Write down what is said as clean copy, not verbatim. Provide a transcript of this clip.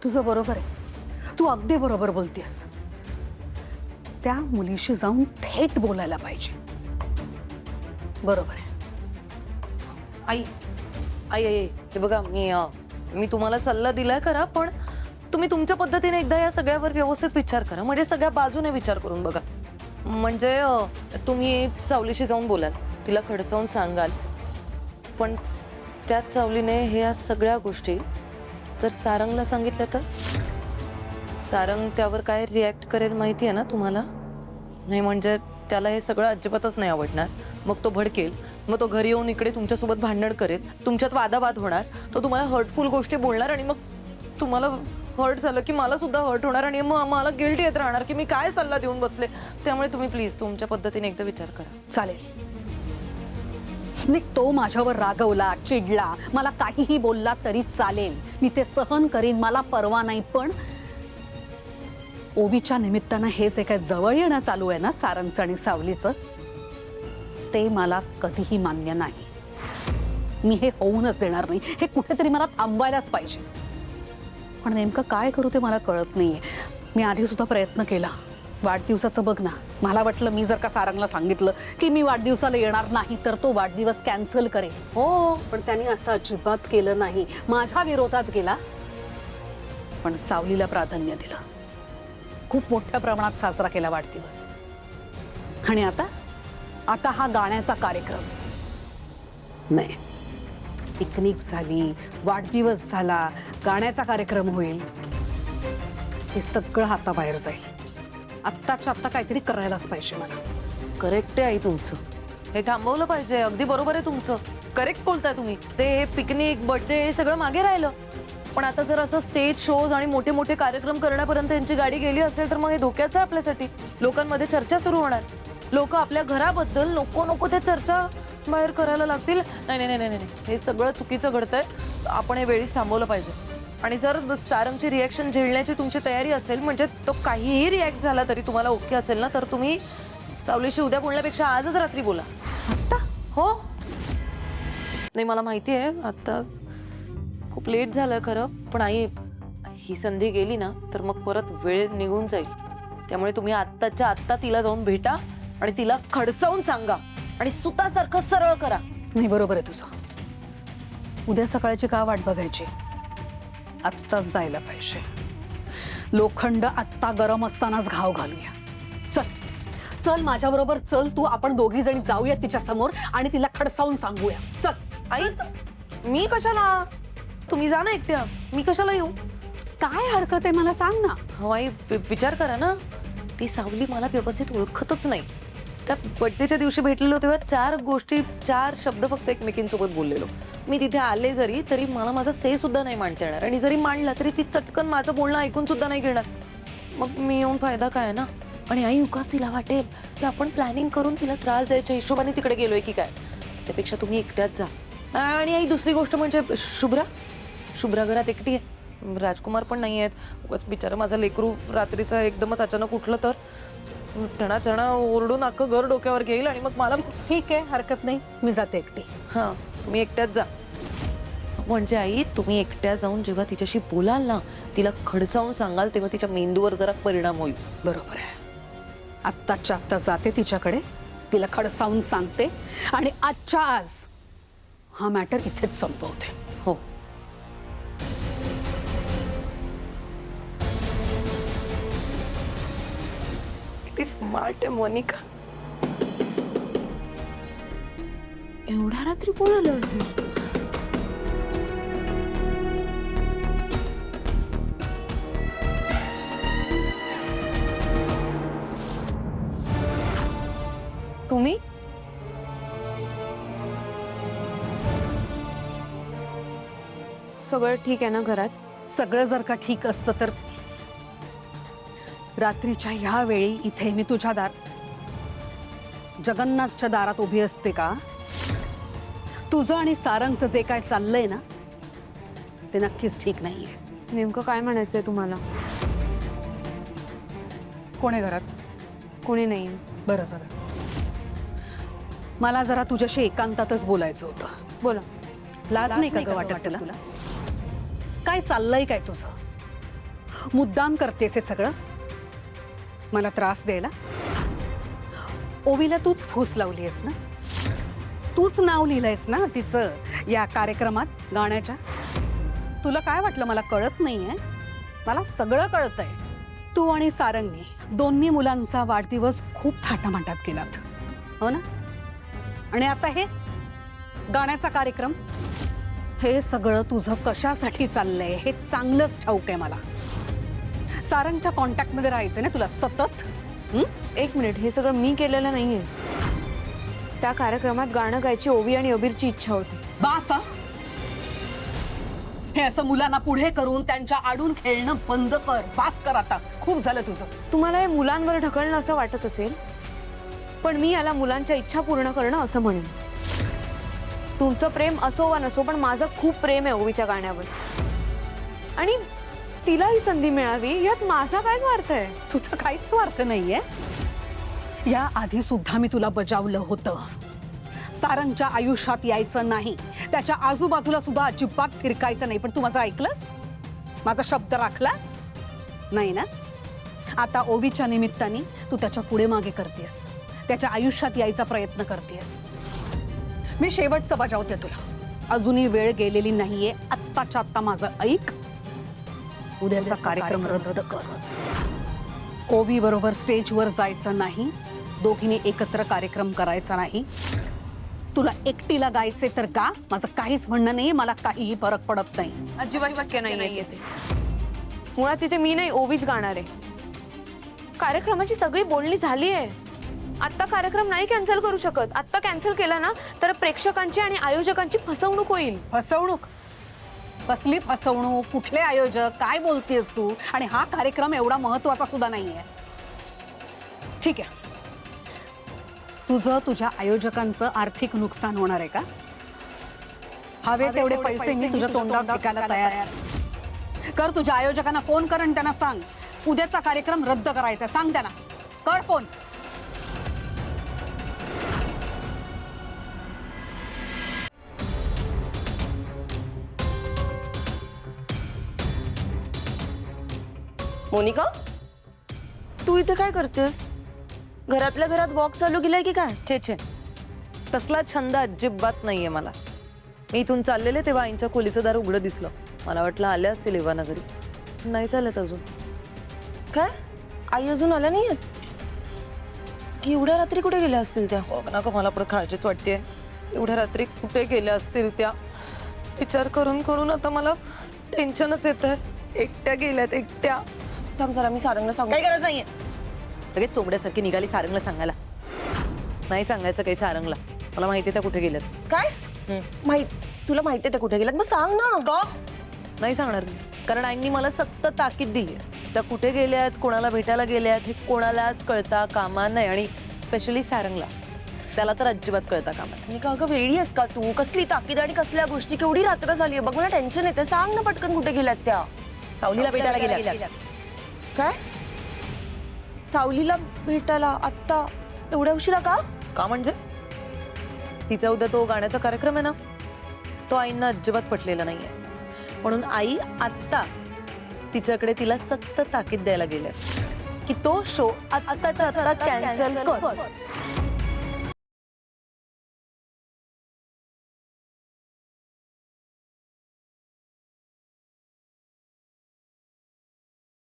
तुझं बरोबर आहे, तू अगदी बरोबर बोलतेस. त्या मुलीशी जाऊन थेट बोलायला पाहिजे. बरोबर आहे. आई आई आई हे बघा, मी तुम्हाला सल्ला दिलाय खरा, पण तुम्ही तुमच्या पद्धतीने एकदा या सगळ्यावर व्यवस्थित विचार करा. म्हणजे सगळ्या बाजूने विचार करून बघा. म्हणजे तुम्ही सावलीशी जाऊन बोलाल, तिला खडसावून सांगाल, पण त्याच सावलीने ह्या सगळ्या गोष्टी जर सारंगला सांगितल्या तर सारंग त्यावर काय रिॲक्ट करेल माहिती आहे ना तुम्हाला? नाही म्हणजे त्याला हे सगळं अजिबातच नाही आवडणार. मग तो भडकेल, मग तो घरी येऊन इकडे तुमच्यासोबत भांडण करेल, तुमच्यात वादावाद होणार, तो तुम्हाला हर्टफुल गोष्टी बोलणार आणि मग तुम्हाला हर्ट झालं की मला सुद्धा हर्ट होणार आणि मग मला गिल्ट येत राहणार की मी काय सल्ला देऊन बसले. त्यामुळे तुम्ही प्लीज तुमच्या पद्धतीने एकदा विचार करा. चालेल. नाही, तो माझ्यावर रागवला, चिडला, मला काहीही बोलला तरी चालेल, मी ते सहन करीन, मला परवा नाही. पण ओवीच्या निमित्तानं हे जे काय जवळ येणं चालू आहे ना सारंगचं आणि सावलीचं, ते मला कधीही मान्य नाही. मी हे होऊनच देणार नाही. हे कुठेतरी मला थांबवायलाच पाहिजे. पण नेमकं काय करू ते मला कळत नाहीये. मी आधी सुद्धा प्रयत्न केला. वाढदिवसाचं बघ ना, मला वाटलं मी जर का सारंगला सांगितलं की मी वाढदिवसाला येणार नाही तर तो वाढदिवस कॅन्सल करेल. हो, पण त्यांनी असं अजिबात केलं नाही. माझ्या विरोधात गेला, पण सावलीला प्राधान्य दिलं. खूप मोठ्या प्रमाणात साजरा केला वाढदिवस. आणि आता हा गाण्याचा कार्यक्रम नाही, पिकनिक झाली, वाढदिवस झाला, गाण्याचा कार्यक्रम होईल, हे सगळं हाताबाहेर जाईल. आत्ताच्या आत्ता काहीतरी करायलाच पाहिजे मला. करेक्ट आहे आई तुमचं. हे थांबवलं पाहिजे. अगदी बरोबर आहे तुमचं. करेक्ट बोलताय तुम्ही. ते पिकनिक, बर्थडे हे सगळं मागे राहिलं. पण आता जर असं स्टेज शोज आणि मोठे मोठे कार्यक्रम करण्यापर्यंत यांची गाडी गेली असेल तर मग हे धोक्याचं आहे आपल्यासाठी. लोकांमध्ये चर्चा सुरू होणार. लोक आपल्या घराबद्दल नको त्या चर्चा बाहेर करायला लागतील. नाही नाही नाही नाही, हे सगळं चुकीचं घडतंय. आपण हे वेळीच थांबवलं पाहिजे. आणि जर सारंगची रिॲक्शन झेलण्याची तुमची तयारी असेल, म्हणजे तो काहीही रिॲक्ट झाला तरी तुम्हाला ओके असेल ना, तर तुम्ही सावलीशी उद्या बोलण्यापेक्षा आजच रात्री बोला. आत्ता? हो. नाही मला माहिती आहे आता खूप लेट झालं खरं, पण आई ही संधी गेली ना तर मग परत वेळ निघून जाईल. त्यामुळे तुम्ही आत्ताच्या आत्ता तिला जाऊन भेटा आणि तिला खडसावून सांगा आणि सुतासारखं सरळ करा. नाही, बरोबर आहे तुझं. उद्या सकाळची का वाट बघायची? आत्ताच जायला पाहिजे. लोखंड आत्ता गरम असतानाच घाव घालूया. चल चल माझ्याबरोबर चल तू. आपण दोघी जणी जाऊया तिच्या समोर आणि तिला खडसावून सांगूया. चल. आई मी कशाला? तुम्ही जा ना एकट्या. मी कशाला येऊ? काय हरकत आहे मला सांग ना. हो आई, विचार करा ना. ती सावली मला व्यवस्थित ओळखतच नाही. त्या बर्थडेच्या दिवशी भेटलेलो तेव्हा 4 शब्द फक्त एकमेकींसोबत बोललेलो. मी तिथे आले जरी तरी मला माझा से सुद्धा नाही मांडता येणार. आणि जरी मांडला तरी ती चटकन माझं बोलणं ऐकून सुद्धा नाही घेणार. मग मी येऊन फायदा काय ना? आणि आई उगाच तिला वाटेल की आपण प्लॅनिंग करून तिला त्रास द्यायच्या हिशोबाने तिकडे गेलोय की काय. त्यापेक्षा तुम्ही एकट्याच जा. आणि आई दुसरी गोष्ट म्हणजे शुभ्रा घरात एकटी आहे. राजकुमार पण नाही आहेत. उगाच बिचारा माझा लेकरू रात्रीचा एकदमच अचानक उठलं तर टणा ओरडून अख्खं घर डोक्यावर घेईल आणि मग मला. ठीक आहे, हरकत नाही, मी जाते एकटी. हां, तुम्ही एकट्याच जा. म्हणजे आई तुम्ही एकट्या जाऊन जेव्हा तिच्याशी बोलाल ना, तिला खडसावून सांगाल, तेव्हा तिच्या मेंदूवर जरा परिणाम होईल. बरोबर आहे. आत्ताच्या आत्ता जाते तिच्याकडे, तिला खडसावून सांगते आणि आजच्या आज हा मॅटर इथेच संपवते. हो. किती स्मार्ट आहे मोनिका. एवढ्या रात्री कोण आलं असेल? तुम्ही? सगळं ठीक आहे ना घरात? सगळं जर का ठीक असतं तर रात्रीच्या ह्या वेळी इथे मी तुझ्या जगन्नाथच्या दारात उभी असते का? तुझं आणि सारंगचं जे काय चाललंय ना ते नक्कीच ठीक नाहीये. नेमकं काय म्हणायचंय तुम्हाला? कोण आहे घरात? कोणी नाही. बरं झालं. मला जरा तुझ्याशी एकांतातच बोलायचं होतं. बोला. लाज नाही का ग वाटत तुला? काय चाललंय काय तुझं? मुद्दाम करतेस हे सगळं मला त्रास द्यायला? ओवीला तूच फूस लावलीयस ना, तूच नाव लिहिलंयस ना तिचं या कार्यक्रमात गाण्याच्या. तुला काय वाटलं मला कळत नाहीये? मला सगळं कळतंय. तू आणि सारंगने दोन्ही मुलांचा वाढदिवस खूप थाटामाटात केलात, हो ना? आणि आता हे गाण्याचा कार्यक्रम, हे सगळं तुझं कशासाठी चाललंय हे चांगलंच ठाऊक आहे मला. सारंगच्या कॉन्टॅक्ट मध्ये राहायचं ना तुला सतत. एक मिनिट, हे सगळं मी केलेलं नाहीये. त्या कार्यक्रमात गाणं गायची ओवी आणि अबीरची इच्छा होती. बास हं? हे असं मुलांना पुढे करून त्यांच्या आडून खेळणं बंद कर. बास कर आता, खूप झालं तुझं. तुम्हाला हे मुलांवर ढकलणं असं वाटत असेल, पण मी याला मुलांच्या इच्छा पूर्ण करणं असं म्हणेन. तुमचं प्रेम असो वा नसो, पण माझं खूप प्रेम आहे ओवीच्या गाण्यावर. आणि तिला ही संधी मिळावी यात माझा काय स्वार्थ आहे? तुझं काहीच स्वार्थ नाहीये. या आधी सुद्धा मी तुला बजावलं होतं, सारंगच्या आयुष्यात यायचं नाही, त्याच्या आजूबाजूला सुद्धा अजिबात फिरकायचं नाही. पण तू माझं ऐकलंस? माझा शब्द राखलास नाही ना? आता ओवीच्या निमित्ताने तू त्याच्या पुढे मागे करतेस, त्याच्या आयुष्यात यायचा प्रयत्न करतेस. मी शेवटचं बजावते तुला. अजूनही वेळ गेलेली नाहीये. आत्ताच्या आत्ता माझं ऐक. उद्याचा कार्यक्रम रद्द कर. ओवी बरोबर स्टेजवर जायचं नाही, दोघींनी एकत्र कार्यक्रम करायचा नाही. तुला एकटीला गायचे तर गा, माझं काहीच म्हणणं नाही. मला काहीही फरक पडत नाही. अजिबात शक्य नाहीये ते. मुळात तिथे मी नाही, ओवीच गाणार आहे. कार्यक्रमाची सगळी बोलणी झाली आहे. आत्ता कार्यक्रम नाही कॅन्सल करू शकत. आत्ता कॅन्सल केला ना तर प्रेक्षकांची आणि आयोजकांची फसवणूक होईल. फसवणूक? कसली फसवणूक? कुठले आयोजक? काय बोलतेस तू? आणि हा कार्यक्रम एवढा महत्वाचा सुद्धा नाहीये. ठीक आहे, तुझं तुझ्या आयोजकांचं आर्थिक नुकसान होणार आहे का? हवे तेवढे पैसे मी तुझ्या तोंडावर टाकायला तयार आहे. कर, तुझ्या आयोजकांना फोन कर आणि त्यांना सांग उद्याचा कार्यक्रम रद्द करायचा. सांग त्यांना, कर फोन. मोनिका, तू इथे काय करतेस? घरातल्या घरात वॉक चालू केलाय की काय? छे छे, तसला छंद अजिबात नाहीये मला. मी इथून चाललेले तेव्हा आईंच्या खोलीचं दार उघडं दिसलं. मला वाटलं आले असतील एव्हा नगरी. नाही चालत अजून. काय? आई अजून आल्या नाहीयेत? एवढ्या रात्री कुठे गेल्या असतील त्या? हो ना, मला पण काळजीच वाटतेय. एवढ्या रात्री कुठे गेल्या असतील त्या? विचार करून करून आता मला टेन्शनच येतंय. एकट्या गेल्यात, एकट्या. थांब जरा, मी सारंगला सांगू. काही गरज नाहीये. लगेच चोबड्यासारखी निघाली सारंगला सांगायला. नाही सांगायचं काही सारंगला. मला माहिती त्या कुठे गेल्यात. काय तुला माहिती आहे त्या कुठे गेल्यात? मग सांग ना. का नाही सांगणार मी, कारण आईंनी मला सक्त ताकीद दिली आहे. त्या कुठे गेल्यात, कोणाला भेटायला गेल्यात हे कोणालाच कळता कामा नाही. आणि स्पेशली सारंगला, त्याला तर अजिबात कळता कामा नाही. आणि का अगं वेळी आहेस का तू? कसली ताकीद आणि कसल्या गोष्टी? केवढी रात्र झाली आहे बघ, मला टेन्शन येते. सांग ना पटकन कुठे गेल्यात त्या. सावलीला भेटायला गेल्यात. काय? सावलीला भेटायला आत्ता एवढ्या उशिरा का? का म्हणजे तिचा उद्या तो गाण्याचा कार्यक्रम आहे ना, तो आईंना अजिबात पटलेला नाहीये. म्हणून आई आत्ता तिच्याकडे तिला सक्त ताकीद द्यायला गेल्या की तो शो आत्ताच्या आत्ता कॅन्सल कर.